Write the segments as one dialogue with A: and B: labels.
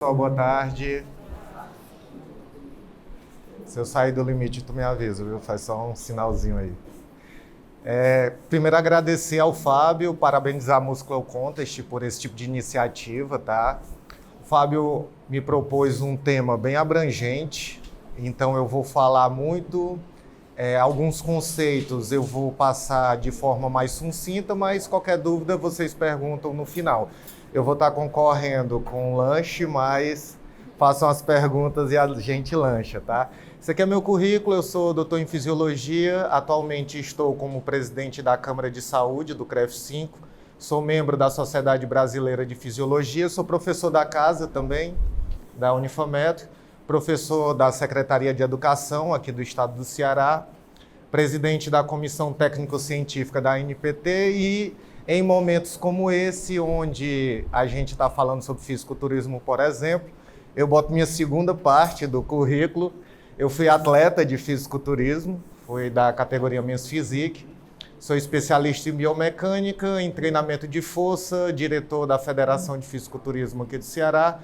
A: Pessoal, boa tarde. Se eu sair do limite, tu me avisa, viu? Faz só um sinalzinho aí. Primeiro agradecer ao Fábio, parabenizar a Muscle Contest por esse tipo de iniciativa, tá? O Fábio me propôs um tema bem abrangente, então eu vou falar muito, alguns conceitos eu vou passar de forma mais sucinta, mas qualquer dúvida vocês perguntam no final. Eu vou estar concorrendo com lanche, mas façam as perguntas e a gente lancha, tá? Esse aqui é meu currículo, eu sou doutor em Fisiologia, atualmente estou como presidente da Câmara de Saúde do CREF5, sou membro da Sociedade Brasileira de Fisiologia, sou professor da casa também, da Unifametro, professor da Secretaria de Educação aqui do Estado do Ceará, presidente da Comissão Técnico-Científica da ANPT e em momentos como esse, onde a gente está falando sobre fisiculturismo, por exemplo, eu boto minha segunda parte do currículo. Eu fui atleta de fisiculturismo, fui da categoria Men's Physique, sou especialista em biomecânica, em treinamento de força, diretor da Federação de Fisiculturismo aqui do Ceará.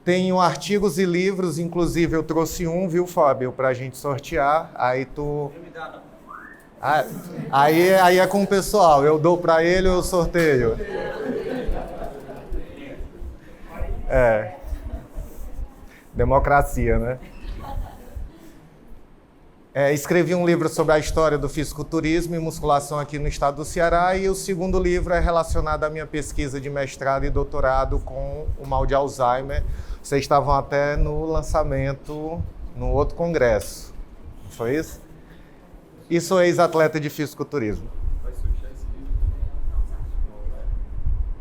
A: Tenho artigos e livros, inclusive eu trouxe um, viu, Fábio, para a gente sortear. Aí é com o pessoal, eu dou para ele ou eu sorteio? Democracia, né? Escrevi um livro sobre a história do fisiculturismo e musculação aqui no estado do Ceará e o segundo livro é relacionado à minha pesquisa de mestrado e doutorado com o mal de Alzheimer. Vocês estavam até no lançamento, no outro congresso, não foi isso? E sou ex-atleta de fisiculturismo. Vai sortear esse livro?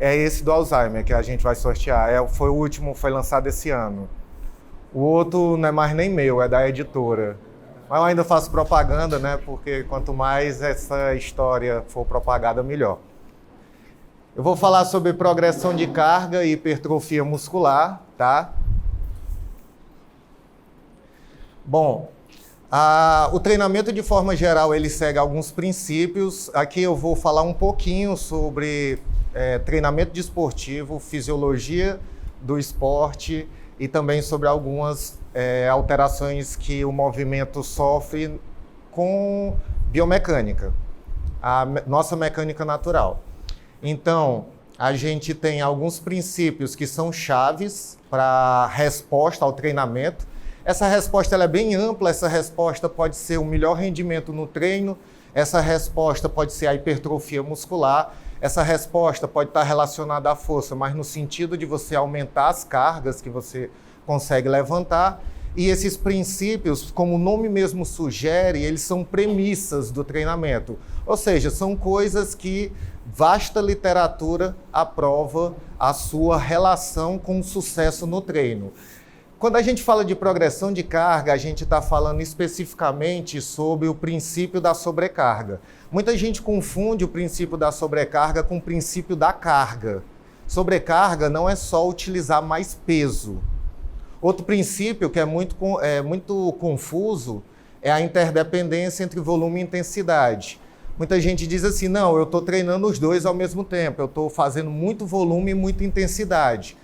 A: É esse do Alzheimer que a gente vai sortear. Foi o último, foi lançado esse ano. O outro não é mais nem meu, é da editora. Mas eu ainda faço propaganda, né? Porque quanto mais essa história for propagada, melhor. Eu vou falar sobre progressão de carga e hipertrofia muscular, tá? Bom, o treinamento de forma geral, ele segue alguns princípios. Aqui eu vou falar um pouquinho sobre treinamento desportivo, fisiologia do esporte e também sobre algumas alterações que o movimento sofre com biomecânica, a nossa mecânica natural. Então, a gente tem alguns princípios que são chaves para a resposta ao treinamento. Essa resposta ela é bem ampla, essa resposta pode ser o melhor rendimento no treino, essa resposta pode ser a hipertrofia muscular, essa resposta pode estar relacionada à força, mas no sentido de você aumentar as cargas que você consegue levantar. E esses princípios, como o nome mesmo sugere, eles são premissas do treinamento. Ou seja, são coisas que vasta literatura aprova a sua relação com o sucesso no treino. Quando a gente fala de progressão de carga, a gente está falando especificamente sobre o princípio da sobrecarga. Muita gente confunde o princípio da sobrecarga com o princípio da carga. Sobrecarga não é só utilizar mais peso. Outro princípio que é muito confuso é a interdependência entre volume e intensidade. Muita gente diz assim, não, eu estou treinando os dois ao mesmo tempo, eu estou fazendo muito volume e muita intensidade.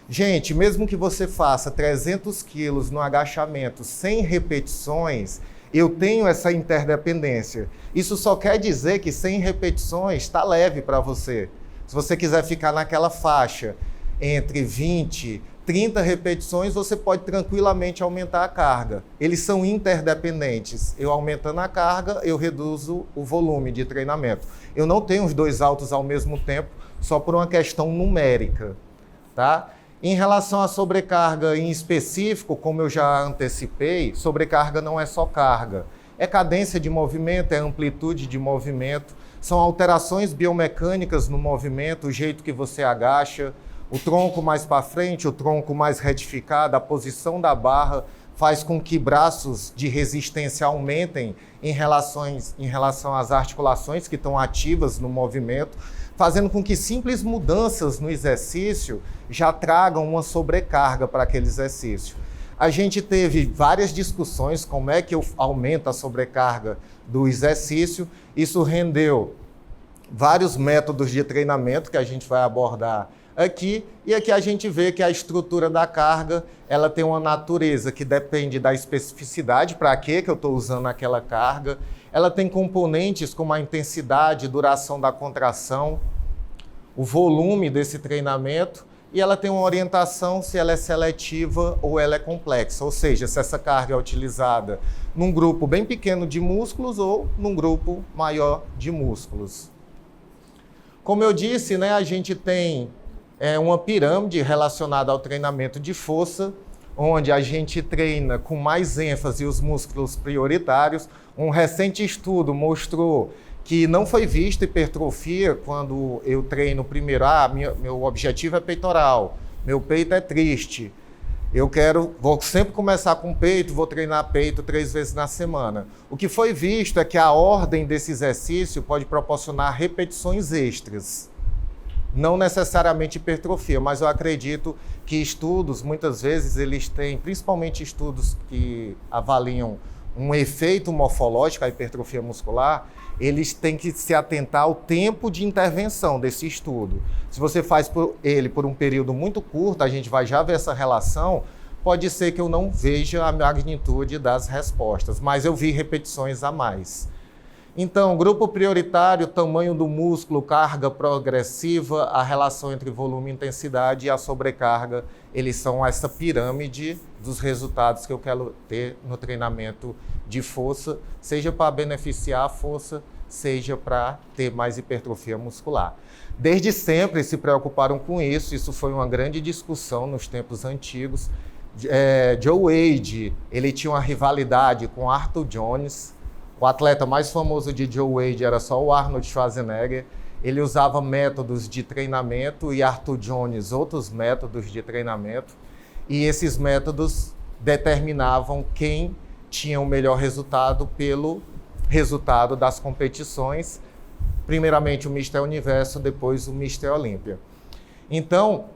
A: Gente, mesmo que você faça 300 quilos no agachamento, 100 repetições, eu tenho essa interdependência. Isso só quer dizer que 100 repetições está leve para você. Se você quiser ficar naquela faixa entre 20 30 repetições, você pode tranquilamente aumentar a carga. Eles são interdependentes. Eu aumentando a carga, eu reduzo o volume de treinamento. Eu não tenho os dois altos ao mesmo tempo, só por uma questão numérica, tá? Em relação à sobrecarga em específico, como eu já antecipei, sobrecarga não é só carga. É cadência de movimento, é amplitude de movimento, são alterações biomecânicas no movimento, o jeito que você agacha, o tronco mais para frente, o tronco mais retificado, a posição da barra faz com que braços de resistência aumentem em relação às articulações que estão ativas no movimento, fazendo com que simples mudanças no exercício já tragam uma sobrecarga para aquele exercício. A gente teve várias discussões como é que eu aumento a sobrecarga do exercício. Isso rendeu vários métodos de treinamento que a gente vai abordar aqui, e aqui a gente vê que a estrutura da carga, ela tem uma natureza que depende da especificidade, para que eu estou usando aquela carga. Ela tem componentes como a intensidade, duração da contração, o volume desse treinamento, e ela tem uma orientação se ela é seletiva ou ela é complexa, ou seja, se essa carga é utilizada num grupo bem pequeno de músculos ou num grupo maior de músculos. Como eu disse, né, a gente tem uma pirâmide relacionada ao treinamento de força, onde a gente treina com mais ênfase os músculos prioritários. Um recente estudo mostrou que não foi visto hipertrofia quando eu treino primeiro. Meu objetivo é peitoral, meu peito é triste. Vou sempre começar com peito, vou treinar peito 3 vezes na semana. O que foi visto é que a ordem desse exercício pode proporcionar repetições extras. Não necessariamente hipertrofia, mas eu acredito que estudos, muitas vezes, eles têm, principalmente estudos que avaliam um efeito morfológico, a hipertrofia muscular, eles têm que se atentar ao tempo de intervenção desse estudo. Se você faz ele por um período muito curto, a gente vai já ver essa relação, pode ser que eu não veja a magnitude das respostas, mas eu vi repetições a mais. Então, grupo prioritário, tamanho do músculo, carga progressiva, a relação entre volume e intensidade e a sobrecarga, eles são essa pirâmide dos resultados que eu quero ter no treinamento de força, seja para beneficiar a força, seja para ter mais hipertrofia muscular. Desde sempre se preocuparam com isso foi uma grande discussão nos tempos antigos. Joe Wade, ele tinha uma rivalidade com Arthur Jones. O atleta mais famoso de Joe Wade era só o Arnold Schwarzenegger. Ele usava métodos de treinamento e Arthur Jones outros métodos de treinamento. E esses métodos determinavam quem tinha o melhor resultado pelo resultado das competições. Primeiramente o Mr. Universo, depois o Mr. Olímpia. Então,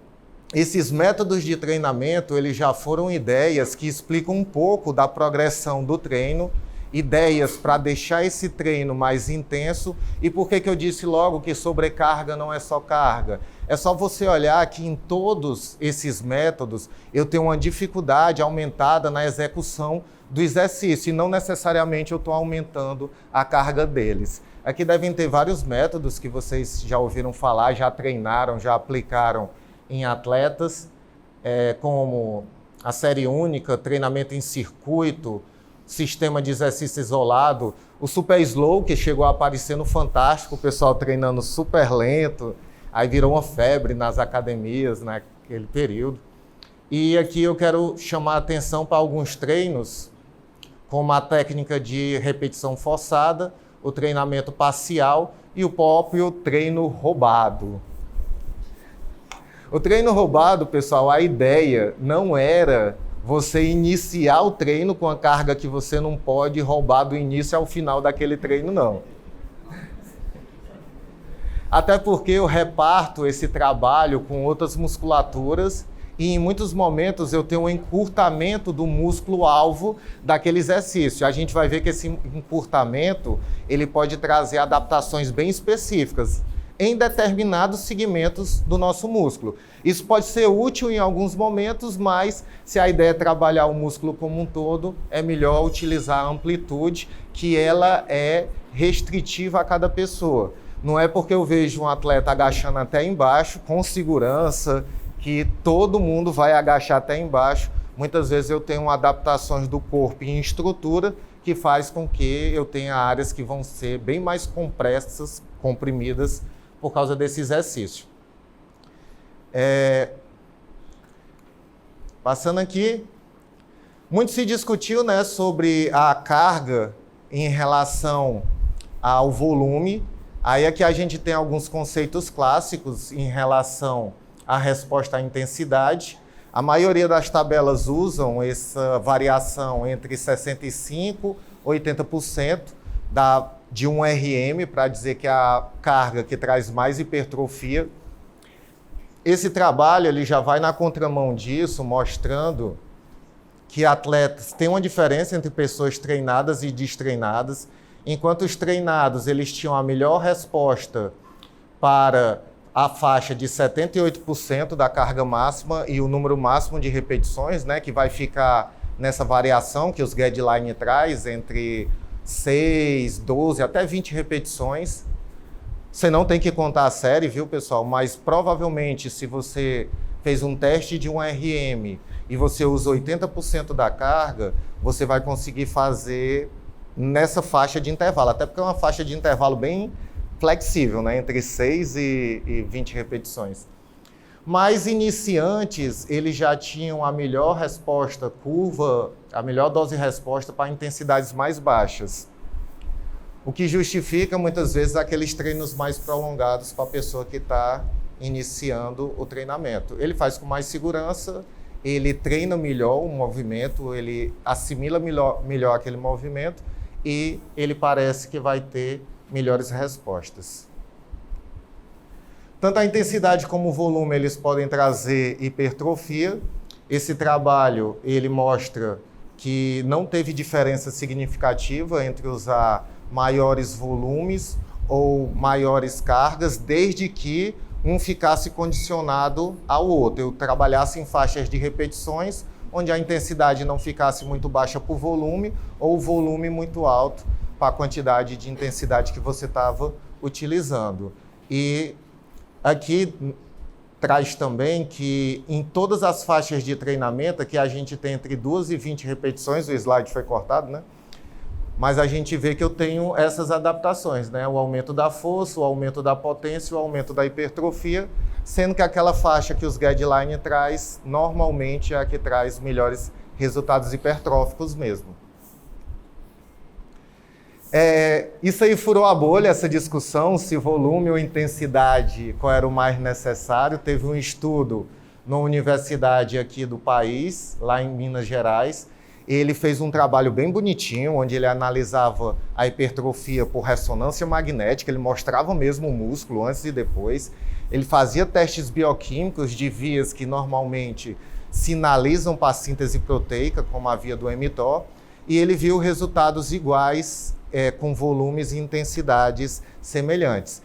A: esses métodos de treinamento, eles já foram ideias que explicam um pouco da progressão do treino, ideias para deixar esse treino mais intenso. E por que eu disse logo que sobrecarga não é só carga? É só você olhar que em todos esses métodos eu tenho uma dificuldade aumentada na execução do exercício e não necessariamente eu estou aumentando a carga deles. Aqui devem ter vários métodos que vocês já ouviram falar, já treinaram, já aplicaram em atletas, como a série única, treinamento em circuito, sistema de exercício isolado, o super slow, que chegou a aparecer no Fantástico, o pessoal treinando super lento, aí virou uma febre nas academias naquele período. E aqui eu quero chamar a atenção para alguns treinos, como a técnica de repetição forçada, o treinamento parcial e o próprio treino roubado. O treino roubado, pessoal, a ideia não era você iniciar o treino com a carga que você não pode roubar do início ao final daquele treino, não. Até porque eu reparto esse trabalho com outras musculaturas e em muitos momentos eu tenho um encurtamento do músculo-alvo daquele exercício. A gente vai ver que esse encurtamento ele pode trazer adaptações bem específicas em determinados segmentos do nosso músculo. Isso pode ser útil em alguns momentos, mas se a ideia é trabalhar o músculo como um todo, é melhor utilizar a amplitude, que ela é restritiva a cada pessoa. Não é porque eu vejo um atleta agachando até embaixo, com segurança, que todo mundo vai agachar até embaixo. Muitas vezes eu tenho adaptações do corpo em estrutura, que faz com que eu tenha áreas que vão ser bem mais compressas, comprimidas, por causa desse exercício. Passando aqui, muito se discutiu, sobre a carga em relação ao volume. Aí aqui a gente tem alguns conceitos clássicos em relação à resposta à intensidade. A maioria das tabelas usam essa variação entre 65% e 80% de 1 RM, para dizer que é a carga que traz mais hipertrofia. Esse trabalho ele já vai na contramão disso, mostrando que atletas têm uma diferença entre pessoas treinadas e destreinadas. Enquanto os treinados eles tinham a melhor resposta para a faixa de 78% da carga máxima e o número máximo de repetições, né, que vai ficar nessa variação que os guidelines traz entre 6, 12 até 20 repetições. Você não tem que contar a série, viu, pessoal? Mas provavelmente se você fez um teste de um RM e você usa 80% da carga, você vai conseguir fazer nessa faixa de intervalo, até porque é uma faixa de intervalo bem flexível, né? Entre 6 e 20 repetições. Mas iniciantes, eles já tinham a melhor resposta curva, a melhor dose-resposta para intensidades mais baixas. O que justifica, muitas vezes, aqueles treinos mais prolongados para a pessoa que está iniciando o treinamento. Ele faz com mais segurança, ele treina melhor o movimento, ele assimila melhor aquele movimento e ele parece que vai ter melhores respostas. Tanto a intensidade como o volume, eles podem trazer hipertrofia. Esse trabalho, ele mostra que não teve diferença significativa entre usar maiores volumes ou maiores cargas, desde que um ficasse condicionado ao outro. Eu trabalhasse em faixas de repetições, onde a intensidade não ficasse muito baixa por volume, ou o volume muito alto para a quantidade de intensidade que você estava utilizando. E aqui traz também que em todas as faixas de treinamento, que a gente tem entre 2 e 20 repetições, o slide foi cortado, né? Mas a gente vê que eu tenho essas adaptações, né? O aumento da força, o aumento da potência, o aumento da hipertrofia, sendo que aquela faixa que os guidelines traz, normalmente é a que traz melhores resultados hipertróficos mesmo. Isso aí furou a bolha, essa discussão, se volume ou intensidade, qual era o mais necessário. Teve um estudo numa universidade aqui do país, lá em Minas Gerais. Ele fez um trabalho bem bonitinho, onde ele analisava a hipertrofia por ressonância magnética, ele mostrava mesmo o músculo antes e depois. Ele fazia testes bioquímicos de vias que normalmente sinalizam para a síntese proteica, como a via do mTOR, e ele viu resultados iguais, com volumes e intensidades semelhantes.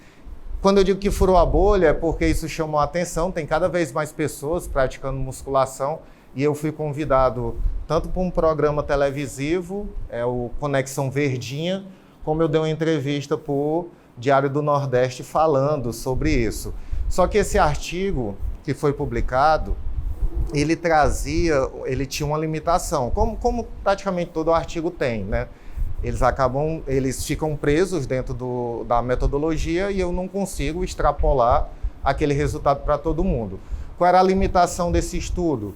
A: Quando eu digo que furou a bolha, é porque isso chamou a atenção, tem cada vez mais pessoas praticando musculação, e eu fui convidado tanto para um programa televisivo, o Conexão Verdinha, como eu dei uma entrevista para o Diário do Nordeste falando sobre isso. Só que esse artigo que foi publicado, ele tinha uma limitação, como praticamente todo artigo tem, né? Eles ficam presos dentro da metodologia e eu não consigo extrapolar aquele resultado para todo mundo. Qual era a limitação desse estudo?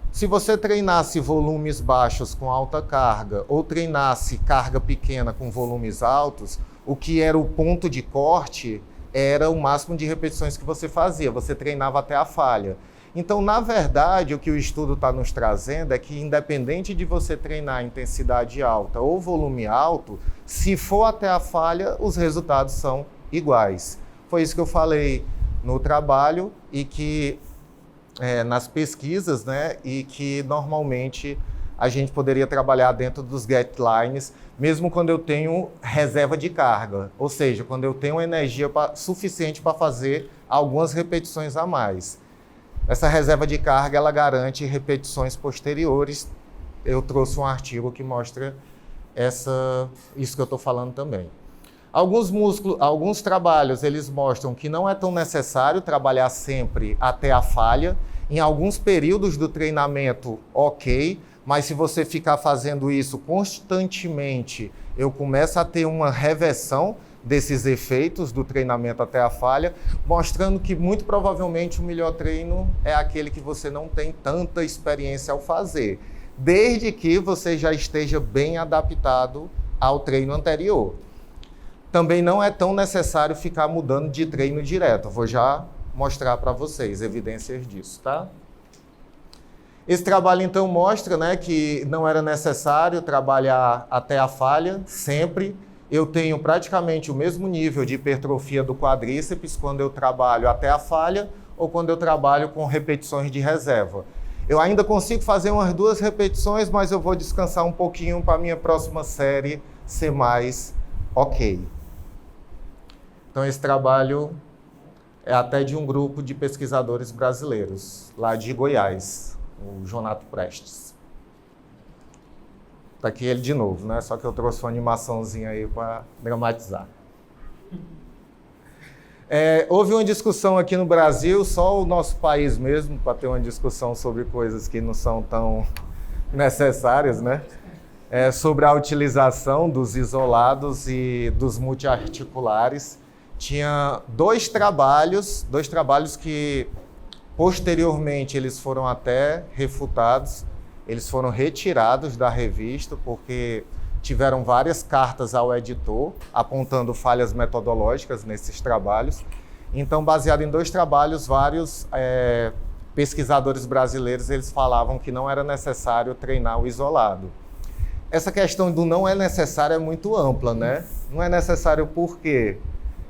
A: Se você treinasse volumes baixos com alta carga ou treinasse carga pequena com volumes altos, o que era o ponto de corte era o máximo de repetições que você fazia, você treinava até a falha. Então, na verdade, o que o estudo está nos trazendo é que, independente de você treinar intensidade alta ou volume alto, se for até a falha, os resultados são iguais. Foi isso que eu falei no trabalho e que nas pesquisas, né, e que normalmente a gente poderia trabalhar dentro dos guidelines, mesmo quando eu tenho reserva de carga, ou seja, quando eu tenho energia suficiente para fazer algumas repetições a mais. Essa reserva de carga, ela garante repetições posteriores. Eu trouxe um artigo que mostra isso que eu estou falando também. Alguns trabalhos, eles mostram que não é tão necessário trabalhar sempre até a falha. Em alguns períodos do treinamento, ok, mas se você ficar fazendo isso constantemente, eu começo a ter uma reversão desses efeitos do treinamento até a falha, mostrando que muito provavelmente o melhor treino é aquele que você não tem tanta experiência ao fazer, desde que você já esteja bem adaptado ao treino anterior. Também não é tão necessário ficar mudando de treino direto. Vou já mostrar para vocês evidências disso, tá? Esse trabalho, então, mostra, né, que não era necessário trabalhar até a falha, sempre. Eu tenho praticamente o mesmo nível de hipertrofia do quadríceps quando eu trabalho até a falha ou quando eu trabalho com repetições de reserva. Eu ainda consigo fazer umas 2 repetições, mas eu vou descansar um pouquinho para a minha próxima série ser mais ok. Então, esse trabalho é até de um grupo de pesquisadores brasileiros, lá de Goiás, o Jonato Prestes. Está aqui ele de novo, né? Só que eu trouxe uma animaçãozinha aí para dramatizar. Houve uma discussão aqui no Brasil, só o nosso país mesmo, para ter uma discussão sobre coisas que não são tão necessárias, né? Sobre a utilização dos isolados e dos multiarticulares. Tinha dois trabalhos que posteriormente eles foram até refutados, eles foram retirados da revista porque tiveram várias cartas ao editor apontando falhas metodológicas nesses trabalhos. Então, baseado em dois trabalhos, vários pesquisadores brasileiros eles falavam que não era necessário treinar o isolado. Essa questão do não é necessário é muito ampla, né? Não é necessário por quê?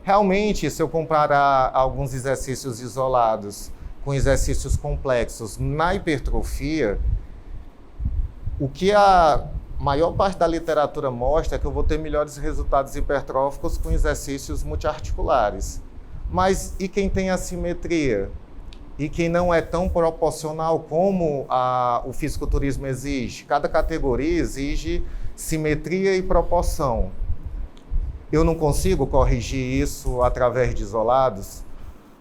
A: Realmente, se eu comparar alguns exercícios isolados com exercícios complexos na hipertrofia, o que a maior parte da literatura mostra é que eu vou ter melhores resultados hipertróficos com exercícios multiarticulares. Mas e quem tem assimetria? E quem não é tão proporcional como o fisiculturismo exige? Cada categoria exige simetria e proporção. Eu não consigo corrigir isso através de isolados?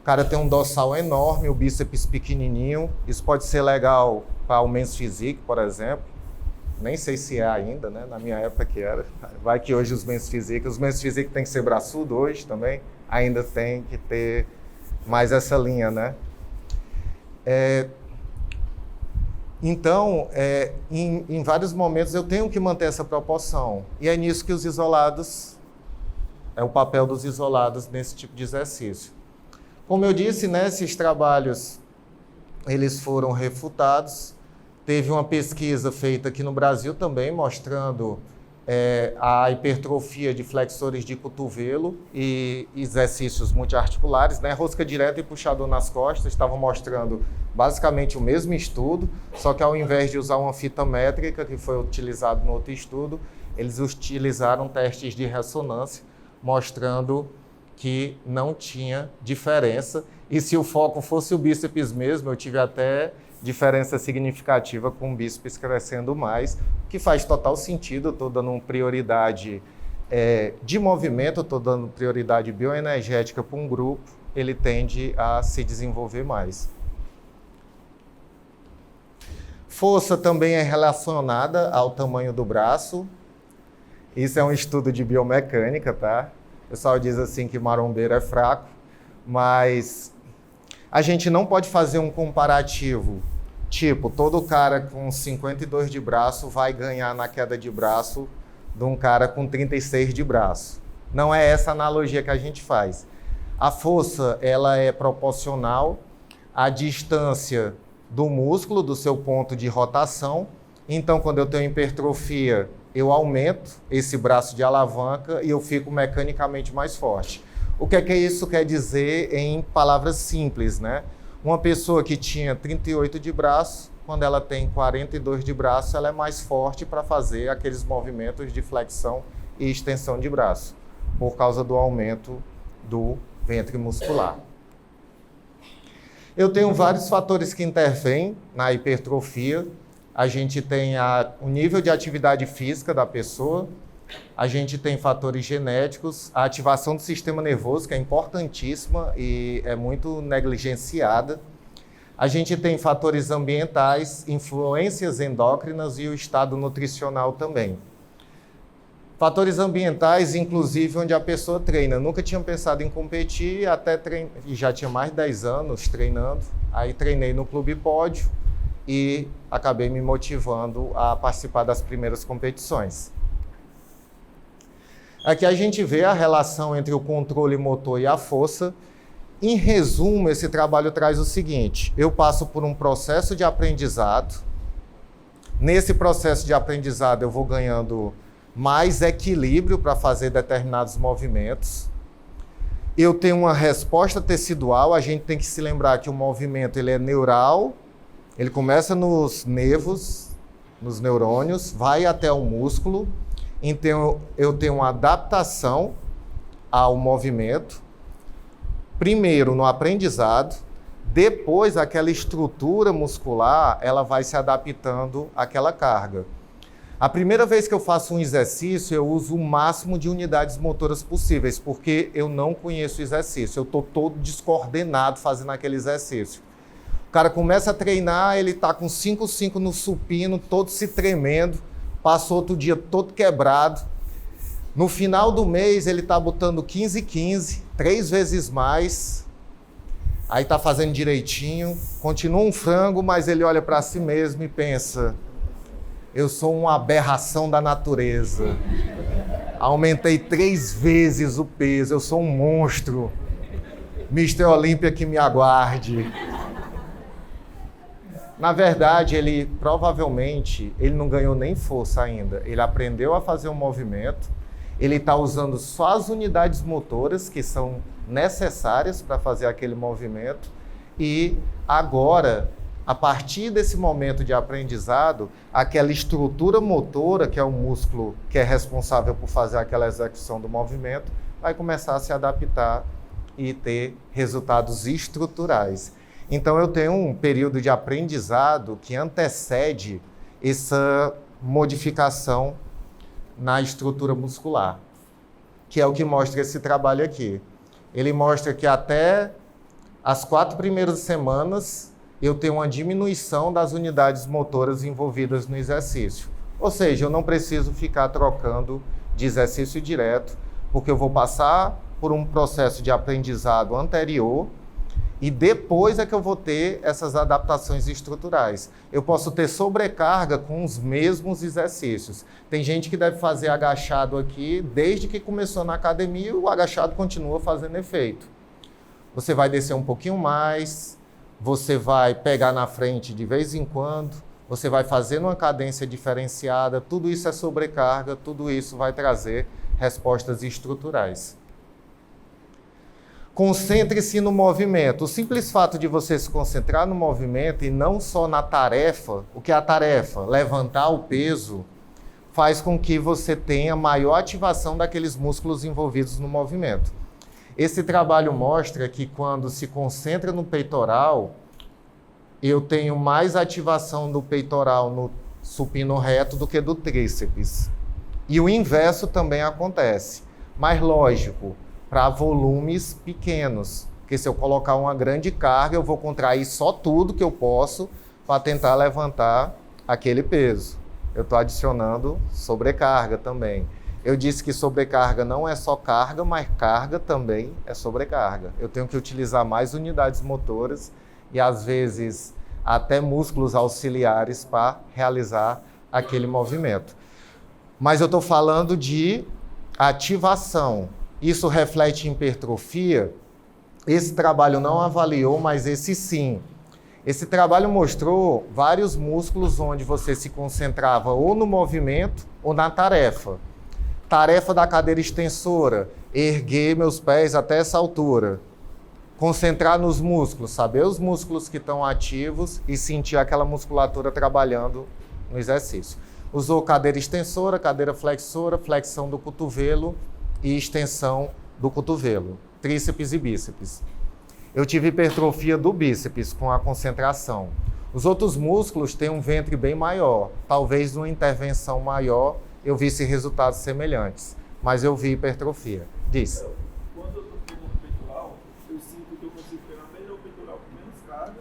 A: O cara tem um dorsal enorme, o bíceps pequenininho. Isso pode ser legal para o Men's Physique, por exemplo. Nem sei se é ainda, né? Na minha época que era. Vai que hoje os Men's Physique tem que ser braçudo hoje também. Ainda tem que ter mais essa linha, né? Então, em vários momentos eu tenho que manter essa proporção. E é nisso que os isolados, é o papel dos isolados nesse tipo de exercício. Como eu disse, né, esses trabalhos eles foram refutados. Teve uma pesquisa feita aqui no Brasil também, mostrando a hipertrofia de flexores de cotovelo e exercícios multiarticulares, né? Rosca direta e puxador nas costas, estavam mostrando basicamente o mesmo estudo, só que ao invés de usar uma fita métrica, que foi utilizado no outro estudo, eles utilizaram testes de ressonância, mostrando que não tinha diferença. E se o foco fosse o bíceps mesmo, eu tive até diferença significativa com o bíceps crescendo mais, que faz total sentido. Estou dando prioridade de movimento, estou dando prioridade bioenergética para um grupo, ele tende a se desenvolver mais. Força também é relacionada ao tamanho do braço. Isso é um estudo de biomecânica, tá? O pessoal diz assim que marombeiro é fraco, mas a gente não pode fazer um comparativo, tipo, todo cara com 52 de braço vai ganhar na queda de braço de um cara com 36 de braço. Não é essa analogia que a gente faz. A força, ela é proporcional à distância do músculo, do seu ponto de rotação. Então, quando eu tenho hipertrofia, eu aumento esse braço de alavanca e eu fico mecanicamente mais forte. O que é que isso quer dizer em palavras simples, né? Uma pessoa que tinha 38 de braço, quando ela tem 42 de braço, ela é mais forte para fazer aqueles movimentos de flexão e extensão de braço, por causa do aumento do ventre muscular. Eu tenho vários fatores que intervêm na hipertrofia. A gente tem o nível de atividade física da pessoa, a gente tem fatores genéticos, a ativação do sistema nervoso, que é importantíssima e é muito negligenciada. A gente tem fatores ambientais, influências endócrinas e o estado nutricional também. Fatores ambientais, inclusive, onde a pessoa treina. Eu nunca tinha pensado em competir, e já tinha mais de 10 anos treinando. Aí treinei no Clube Pódio e acabei me motivando a participar das primeiras competições. Aqui a gente vê a relação entre o controle motor e a força. Em resumo, esse trabalho traz o seguinte: eu passo por um processo de aprendizado. Nesse processo de aprendizado, eu vou ganhando mais equilíbrio para fazer determinados movimentos. Eu tenho uma resposta tecidual. A gente tem que se lembrar que o movimento ele é neural, ele começa nos nervos, nos neurônios, vai até o músculo. Então, eu tenho uma adaptação ao movimento. primeiro no aprendizado, depois aquela estrutura muscular, ela vai se adaptando àquela carga. A primeira vez que eu faço um exercício, eu uso o máximo de unidades motoras possíveis, porque eu não conheço o exercício, eu estou todo descoordenado fazendo aquele exercício. O cara começa a treinar, ele está com 5,5 no supino, todo se tremendo, passou outro dia todo quebrado. No final do mês, ele está botando 15,15, 3 vezes mais, aí está fazendo direitinho, continua um frango, mas ele olha para si mesmo e pensa: eu sou uma aberração da natureza. Aumentei 3 vezes o peso, eu sou um monstro. Mister Olímpia que me aguarde. Na verdade, ele provavelmente ele não ganhou nem força ainda. Ele aprendeu a fazer um movimento, ele está usando só as unidades motoras que são necessárias para fazer aquele movimento e agora, a partir desse momento de aprendizado, aquela estrutura motora, que é o músculo que é responsável por fazer aquela execução do movimento, vai começar a se adaptar e ter resultados estruturais. Então, eu tenho um período de aprendizado que antecede essa modificação na estrutura muscular, que é o que mostra esse trabalho aqui. Ele mostra que até as 4 primeiras semanas, eu tenho uma diminuição das unidades motoras envolvidas no exercício. Ou seja, eu não preciso ficar trocando de exercício direto, porque eu vou passar por um processo de aprendizado anterior e depois é que eu vou ter essas adaptações estruturais. Eu posso ter sobrecarga com os mesmos exercícios. Tem gente que deve fazer agachado aqui, desde que começou na academia, e o agachado continua fazendo efeito. Você vai descer um pouquinho mais, você vai pegar na frente de vez em quando, você vai fazendo uma cadência diferenciada, tudo isso é sobrecarga, tudo isso vai trazer respostas estruturais. Concentre-se no movimento. O simples fato de você se concentrar no movimento e não só na tarefa, o que é a tarefa? Levantar o peso, faz com que você tenha maior ativação daqueles músculos envolvidos no movimento. Esse trabalho mostra que quando se concentra no peitoral, eu tenho mais ativação do peitoral no supino reto do que do tríceps. E o inverso também acontece. Mas lógico, para volumes pequenos, porque se eu colocar uma grande carga, eu vou contrair só tudo que eu posso para tentar levantar aquele peso. Eu estou adicionando sobrecarga também. Eu disse que sobrecarga não é só carga, mas carga também é sobrecarga. Eu tenho que utilizar mais unidades motoras e às vezes até músculos auxiliares para realizar aquele movimento. Mas eu estou falando de ativação. Isso reflete em hipertrofia? Esse trabalho não avaliou, mas esse sim. Esse trabalho mostrou vários músculos onde você se concentrava ou no movimento ou na tarefa. Tarefa da cadeira extensora, erguer meus pés até essa altura. Concentrar nos músculos, saber os músculos que estão ativos e sentir aquela musculatura trabalhando no exercício. Usou cadeira extensora, cadeira flexora, flexão do cotovelo e extensão do cotovelo, tríceps e bíceps. Eu tive hipertrofia do bíceps com a concentração. Os outros músculos têm um ventre bem maior. Talvez numa intervenção maior eu visse resultados semelhantes, mas eu vi hipertrofia. Diz.
B: Quando eu estou treinando peitoral, eu sinto que eu consigo treinar melhor o peitoral com menos carga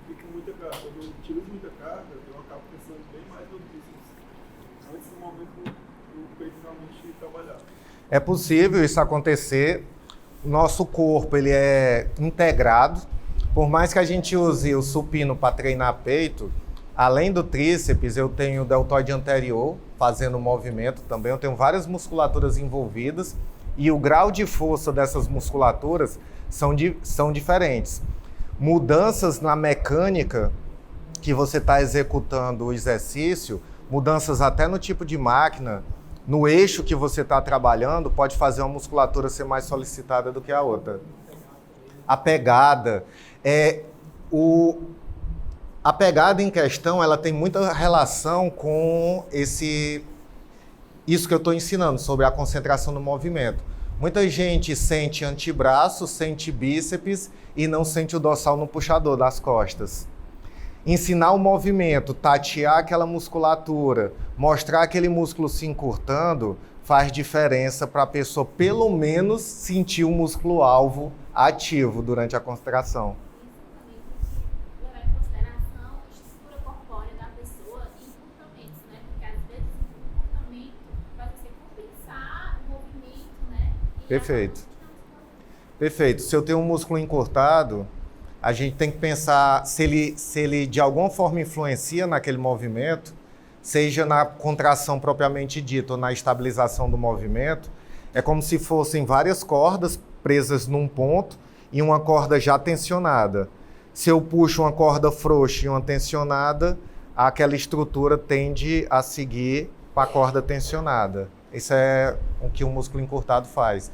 B: e com muita carga. Quando eu tiro muita carga, eu acabo pensando bem mais no bíceps. Antes do momento do peito realmente trabalhar.
A: É possível isso acontecer. Nosso corpo ele é integrado. Por mais que a gente use o supino para treinar peito, além do tríceps, eu tenho o deltoide anterior fazendo movimento também. Eu tenho várias musculaturas envolvidas e o grau de força dessas musculaturas são diferentes. Mudanças na mecânica que você está executando o exercício, mudanças até no tipo de máquina, no eixo que você está trabalhando, pode fazer uma musculatura ser mais solicitada do que a outra. A pegada. A pegada em questão, ela tem muita relação com isso que eu estou ensinando, sobre a concentração no movimento. Muita gente sente antebraço, sente bíceps e não sente o dorsal no puxador das costas. Ensinar o movimento, tatear aquela musculatura, mostrar aquele músculo se encurtando, faz diferença para a pessoa pelo menos sentir o músculo-alvo ativo durante a contração.
C: Isso também tem que levar em consideração a estrutura corpórea da pessoa e encurtamentos, né? Porque às vezes o encurtamento vai você compensar o movimento, né?
A: Perfeito. Perfeito. Se eu tenho um músculo encurtado, a gente tem que pensar se ele de alguma forma influencia naquele movimento, seja na contração propriamente dita ou na estabilização do movimento. É como se fossem várias cordas presas num ponto e uma corda já tensionada. Se eu puxo uma corda frouxa e uma tensionada, aquela estrutura tende a seguir para a corda tensionada. Isso é o que o músculo encurtado faz.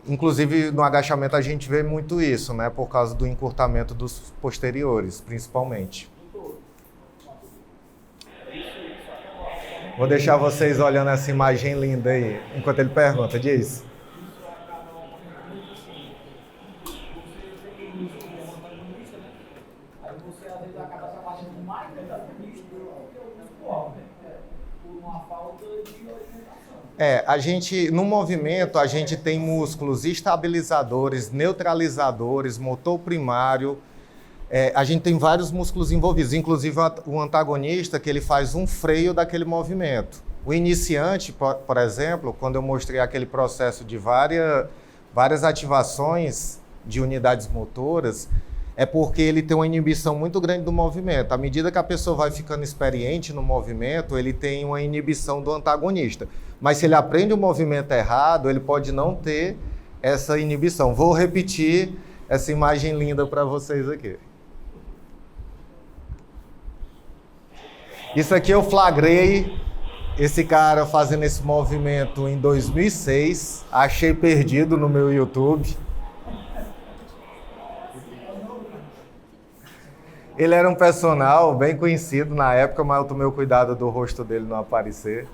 A: Inclusive, no agachamento a gente vê muito isso, né? Por causa do encurtamento dos posteriores, principalmente. Vou deixar vocês olhando essa imagem linda aí, enquanto ele pergunta, diz.
D: Aí você às vezes acaba trabalhando mais antagonista do que o muscular, né? Por uma falta de orientação.
A: No movimento, a gente tem músculos estabilizadores, neutralizadores, motor primário. A gente tem vários músculos envolvidos, inclusive o antagonista, que ele faz um freio daquele movimento. O iniciante, por exemplo, quando eu mostrei aquele processo de várias ativações de unidades motoras, é porque ele tem uma inibição muito grande do movimento. À medida que a pessoa vai ficando experiente no movimento, ele tem uma inibição do antagonista. Mas se ele aprende o movimento errado, ele pode não ter essa inibição. Vou repetir essa imagem linda para vocês aqui. Isso aqui eu flagrei esse cara fazendo esse movimento em 2006. Achei perdido no meu YouTube. Ele era um personal bem conhecido na época, mas eu tomei o cuidado do rosto dele não aparecer.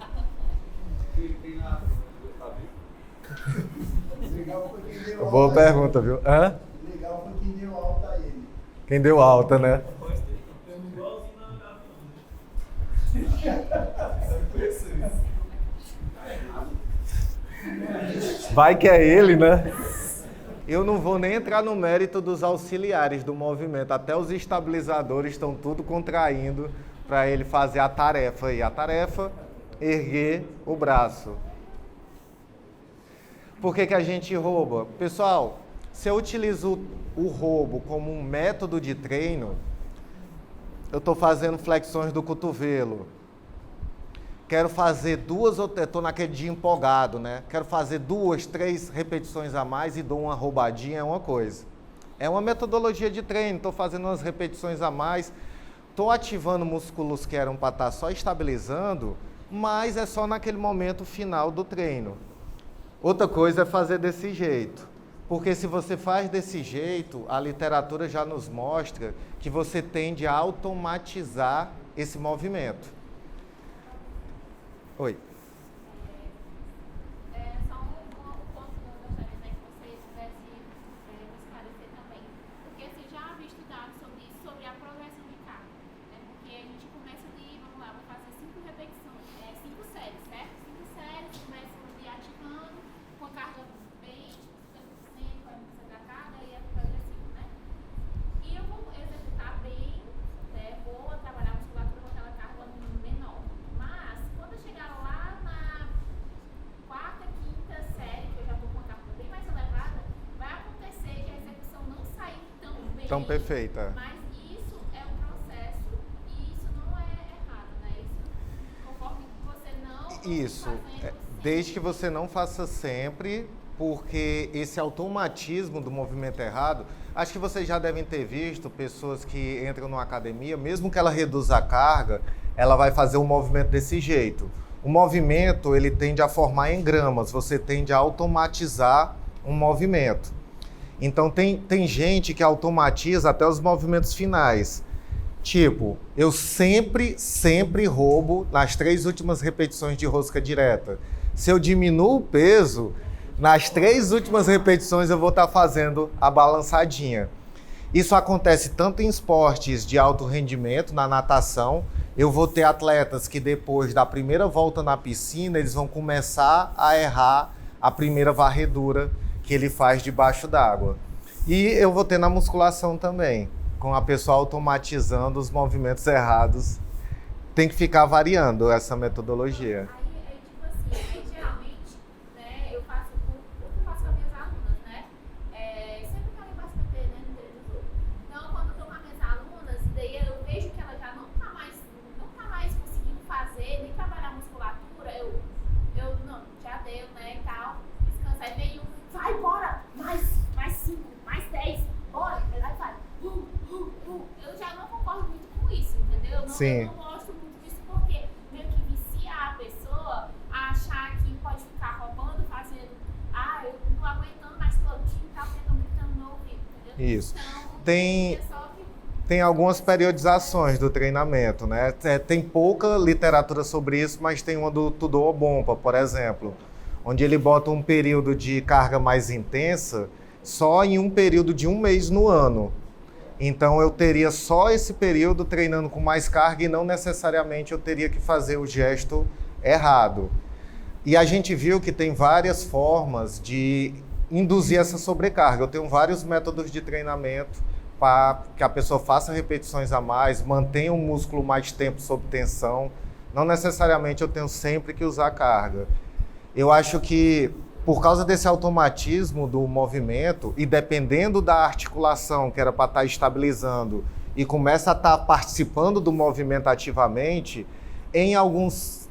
A: Boa pergunta, viu? Hã?
B: Legal foi quem deu alta a ele.
A: Quem deu alta, né? Vai que é ele, né? Eu não vou nem entrar no mérito dos auxiliares do movimento. Até os estabilizadores estão tudo contraindo para ele fazer a tarefa aí. A tarefa, erguer o braço. Por que a gente rouba? Pessoal, se eu utilizo o roubo como um método de treino, eu estou fazendo flexões do cotovelo. Quero fazer estou naquele dia empolgado, né? Quero fazer 2, 3 repetições a mais e dou uma roubadinha, é uma coisa. É uma metodologia de treino, estou fazendo umas repetições a mais, estou ativando músculos que eram para estar só estabilizando, mas é só naquele momento final do treino. Outra coisa é fazer desse jeito, porque se você faz desse jeito, a literatura já nos mostra que você tende a automatizar esse movimento. Oi.
C: Só um ponto que eu gostaria, né, que você pudesse me esclarecer também. Porque você já havia estudado sobre isso, sobre a progressão de carga. Né? Porque a gente começa vamos lá, vou fazer 5 repetições, 5 séries, certo? 5 séries, começa ativando com a carga bem, 50%, 40% da carga e é progressivo, né? E eu vou executar bem, né? Vou trabalhar a musculatura com aquela carga menor. Mas, quando eu chegar lá na 4ª, 5ª série, que eu já vou com a carga bem mais elevada, vai acontecer de a execução não sair tão bem.
A: Tão perfeita.
C: Mas isso é um processo e isso não é errado, né? Isso, conforme você não...
A: Isso, desde que você não faça sempre, porque esse automatismo do movimento errado, acho que vocês já devem ter visto pessoas que entram numa academia, mesmo que ela reduza a carga, ela vai fazer um movimento desse jeito. O movimento, ele tende a formar engramas, você tende a automatizar um movimento. Então, tem gente que automatiza até os movimentos finais. Tipo, eu sempre roubo nas 3 últimas repetições de rosca direta. Se eu diminuo o peso, nas 3 últimas repetições eu vou estar fazendo a balançadinha. Isso acontece tanto em esportes de alto rendimento, na natação. Eu vou ter atletas que depois da primeira volta na piscina, eles vão começar a errar a primeira varredura que ele faz debaixo d'água. E eu vou ter na musculação também, com a pessoa automatizando os movimentos errados. Tem que ficar variando essa metodologia.
C: Aí tipo assim, geralmente, né, eu faço com as minhas alunas, né? Sempre que alguém passa pra ter, né, no televisor. Então, quando eu tô com as minhas alunas, daí eu vejo que ela já não tá mais conseguindo fazer, nem trabalhar a musculatura, eu não, já deu, né, e tal, descansa, aí meio, vai, bora, mais 5, mais 10, bora, aí vai, eu já não concordo muito com isso, entendeu? Eu não gosto muito disso porque meio que vicia a pessoa a achar que pode ficar roubando, fazendo, eu não aguentando mais todo dia, tá gritando no ouvido, entendeu?
A: Isso.
C: Então,
A: Tem algumas periodizações do treinamento, né? Tem pouca literatura sobre isso, mas tem uma do Tudor Bompa, por exemplo, onde ele bota um período de carga mais intensa só em um período de 1 mês no ano. Então eu teria só esse período treinando com mais carga e não necessariamente eu teria que fazer o gesto errado. E a gente viu que tem várias formas de induzir essa sobrecarga. Eu tenho vários métodos de treinamento para que a pessoa faça repetições a mais, mantenha o músculo mais tempo sob tensão. Não necessariamente eu tenho sempre que usar carga. Eu acho que por causa desse automatismo do movimento e dependendo da articulação que era para estar estabilizando e começa a estar participando do movimento ativamente, em alguns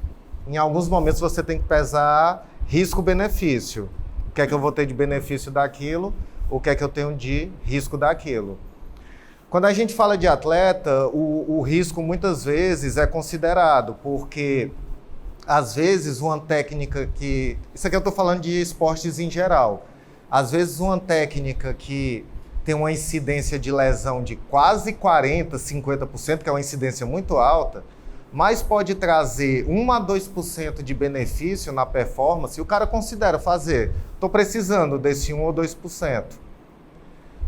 A: momentos você tem que pesar risco-benefício. O que é que eu vou ter de benefício daquilo, o que é que eu tenho de risco daquilo. Quando a gente fala de atleta, o risco muitas vezes é considerado, porque às vezes uma técnica que... Isso aqui eu estou falando de esportes em geral. Às vezes uma técnica que tem uma incidência de lesão de quase 40%, 50%, que é uma incidência muito alta, mas pode trazer 1 a 2% de benefício na performance, e o cara considera fazer. Estou precisando desse 1 ou 2%.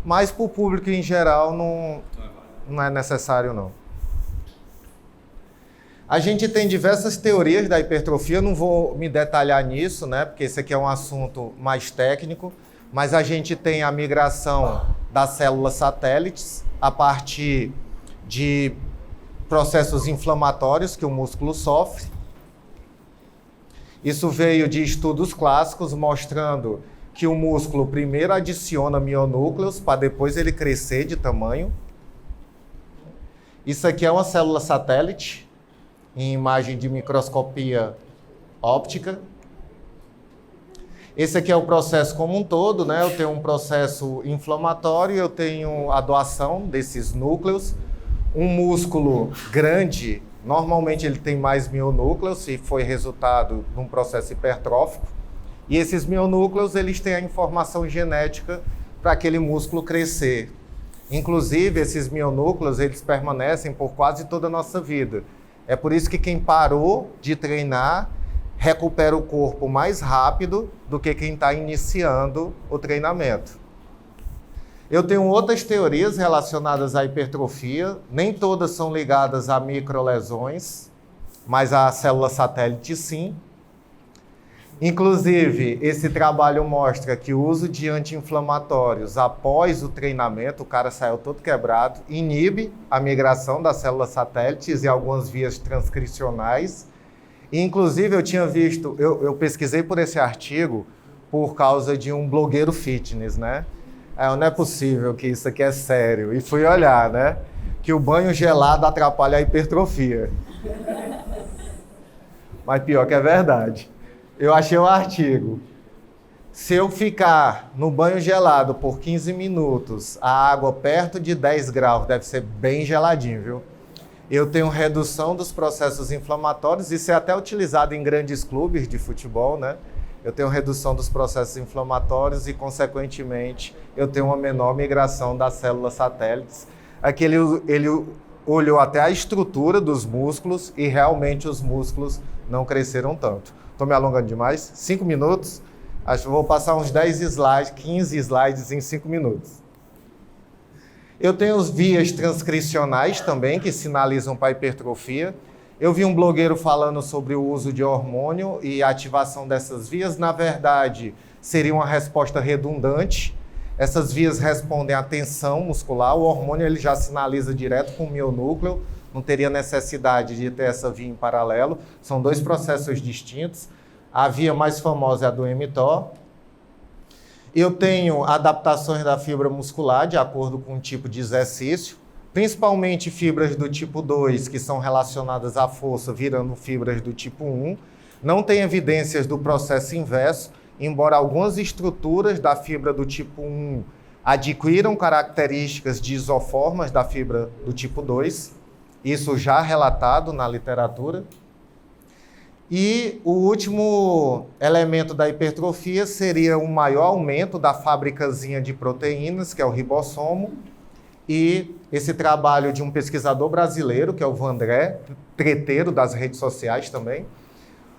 A: Mas para o público em geral não é necessário, não. A gente tem diversas teorias da hipertrofia, não vou me detalhar nisso, né? Porque esse aqui é um assunto mais técnico, mas a gente tem a migração das células satélites a partir de processos inflamatórios que o músculo sofre. Isso veio de estudos clássicos mostrando que o músculo primeiro adiciona mionúcleos para depois ele crescer de tamanho. Isso aqui é uma célula satélite em imagem de microscopia óptica. Esse aqui é o processo como um todo, né? Eu tenho um processo inflamatório, eu tenho a doação desses núcleos. Um músculo grande, normalmente ele tem mais mionúcleos, se foi resultado de um processo hipertrófico. E esses mionúcleos, eles têm a informação genética para aquele músculo crescer. Inclusive, esses mionúcleos, eles permanecem por quase toda a nossa vida. É por isso que quem parou de treinar recupera o corpo mais rápido do que quem está iniciando o treinamento. Eu tenho outras teorias relacionadas à hipertrofia, nem todas são ligadas a microlesões, mas a célula satélite sim. Inclusive, esse trabalho mostra que o uso de anti-inflamatórios após o treinamento, o cara saiu todo quebrado, inibe a migração das células satélites e algumas vias transcricionais. E, inclusive, eu tinha visto, eu pesquisei por esse artigo por causa de um blogueiro fitness, né? Não é possível que isso aqui é sério. E fui olhar, né? Que o banho gelado atrapalha a hipertrofia. Mas pior que é verdade. Eu achei um artigo. Se eu ficar no banho gelado por 15 minutos, a água perto de 10 graus, deve ser bem geladinho, viu? Eu tenho redução dos processos inflamatórios, isso é até utilizado em grandes clubes de futebol, né? Eu tenho redução dos processos inflamatórios e, consequentemente, eu tenho uma menor migração das células satélites. Aqui ele olhou até a estrutura dos músculos e realmente os músculos não cresceram tanto. Estou me alongando demais? 5 minutos? Acho que vou passar uns 10 slides, 15 slides em 5 minutos. Eu tenho as vias transcricionais também, que sinalizam para a hipertrofia. Eu vi um blogueiro falando sobre o uso de hormônio e a ativação dessas vias. Na verdade, seria uma resposta redundante. Essas vias respondem à tensão muscular. O hormônio ele já sinaliza direto com o mionúcleo. Não teria necessidade de ter essa via em paralelo. São 2 processos distintos. A via mais famosa é a do mTOR. Eu tenho adaptações da fibra muscular de acordo com o tipo de exercício, principalmente fibras do tipo 2, que são relacionadas à força, virando fibras do tipo 1. Não tem evidências do processo inverso, embora algumas estruturas da fibra do tipo 1 adquiram características de isoformas da fibra do tipo 2, isso já relatado na literatura. E o último elemento da hipertrofia seria um maior aumento da fábricazinha de proteínas, que é o ribossomo, e esse trabalho de um pesquisador brasileiro, que é o Vandré, treteiro das redes sociais também,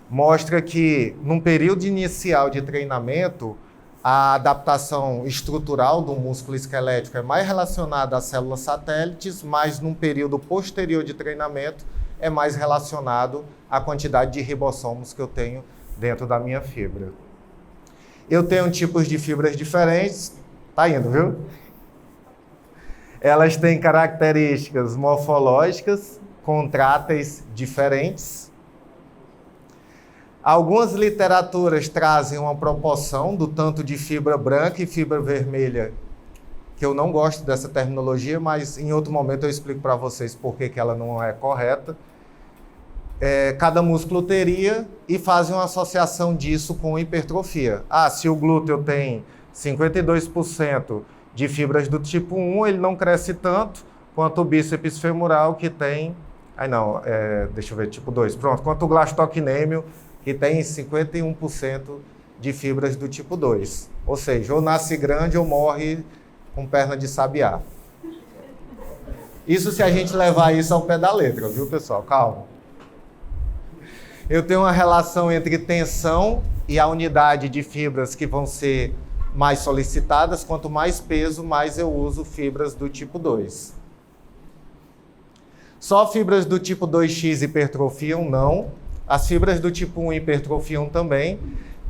A: mostra que num período inicial de treinamento, a adaptação estrutural do músculo esquelético é mais relacionada às células satélites, mas num período posterior de treinamento é mais relacionado à quantidade de ribossomos que eu tenho dentro da minha fibra. Eu tenho tipos de fibras diferentes, tá indo, viu? Elas têm características morfológicas, contráteis diferentes. Algumas literaturas trazem uma proporção do tanto de fibra branca e fibra vermelha, que eu não gosto dessa terminologia, mas em outro momento eu explico para vocês por que ela não é correta. Cada músculo teria e fazem uma associação disso com hipertrofia. Se o glúteo tem 52% de fibras do tipo 1, ele não cresce tanto quanto o bíceps femoral, que tem... deixa eu ver, tipo 2. Pronto, quanto o gastrocnêmio, que tem 51% de fibras do tipo 2. Ou seja, ou nasce grande ou morre com perna de sabiá. Isso se a gente levar isso ao pé da letra, viu, pessoal? Calma. Eu tenho uma relação entre tensão e a unidade de fibras que vão ser mais solicitadas. Quanto mais peso, mais eu uso fibras do tipo 2. Só fibras do tipo 2X hipertrofiam? Não. As fibras do tipo 1 hipertrofiam também.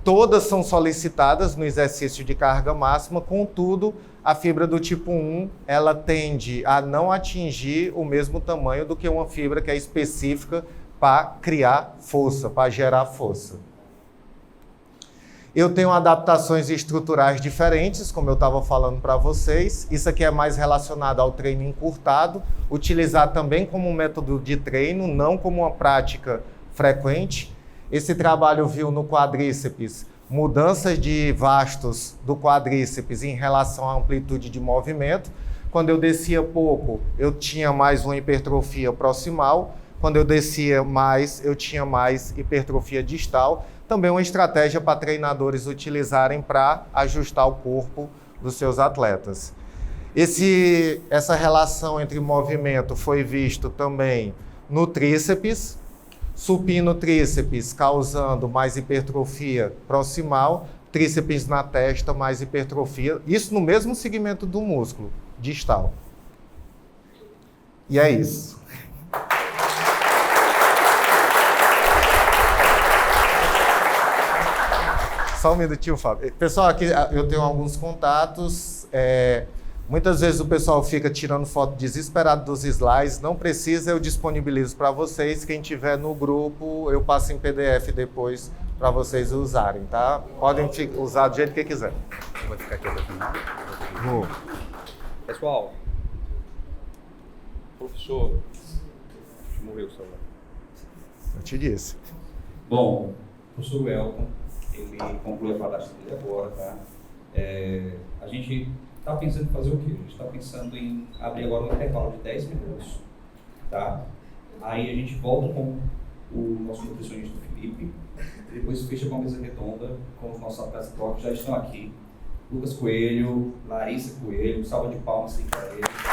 A: Todas são solicitadas no exercício de carga máxima, contudo, a fibra do tipo 1, ela tende a não atingir o mesmo tamanho do que uma fibra que é específica para criar força, para gerar força. Eu tenho adaptações estruturais diferentes, como eu estava falando para vocês. Isso aqui é mais relacionado ao treino encurtado, utilizar também como um método de treino, não como uma prática frequente. Esse trabalho viu no quadríceps mudanças de vastos do quadríceps em relação à amplitude de movimento. Quando eu descia pouco, eu tinha mais uma hipertrofia proximal. Quando eu descia mais, eu tinha mais hipertrofia distal. Também uma estratégia para treinadores utilizarem para ajustar o corpo dos seus atletas. Essa relação entre movimento foi visto também no tríceps, supino tríceps causando mais hipertrofia proximal, tríceps na testa mais hipertrofia, isso no mesmo segmento do músculo distal. E é isso. Só um minutinho, Fábio. Pessoal, aqui eu tenho alguns contatos. Muitas vezes o pessoal fica tirando foto desesperado dos slides. Não precisa, eu disponibilizo para vocês. Quem tiver no grupo, eu passo em PDF depois para vocês usarem, tá? Podem usar do jeito que quiser.
E: Vou ficar aqui até o final. Pessoal, professor, morreu o celular.
A: Eu te disse.
E: Bom, professor Welton, ele concluiu a palestra dele agora, tá? A gente está pensando em fazer o quê? A gente está pensando em abrir agora um intervalo de 10 minutos, tá? Aí a gente volta com o nosso nutricionista Felipe, e depois fecha com a mesa redonda com os nossos atletas que já estão aqui. Lucas Coelho, Larissa Coelho, salva de palmas aí para eles.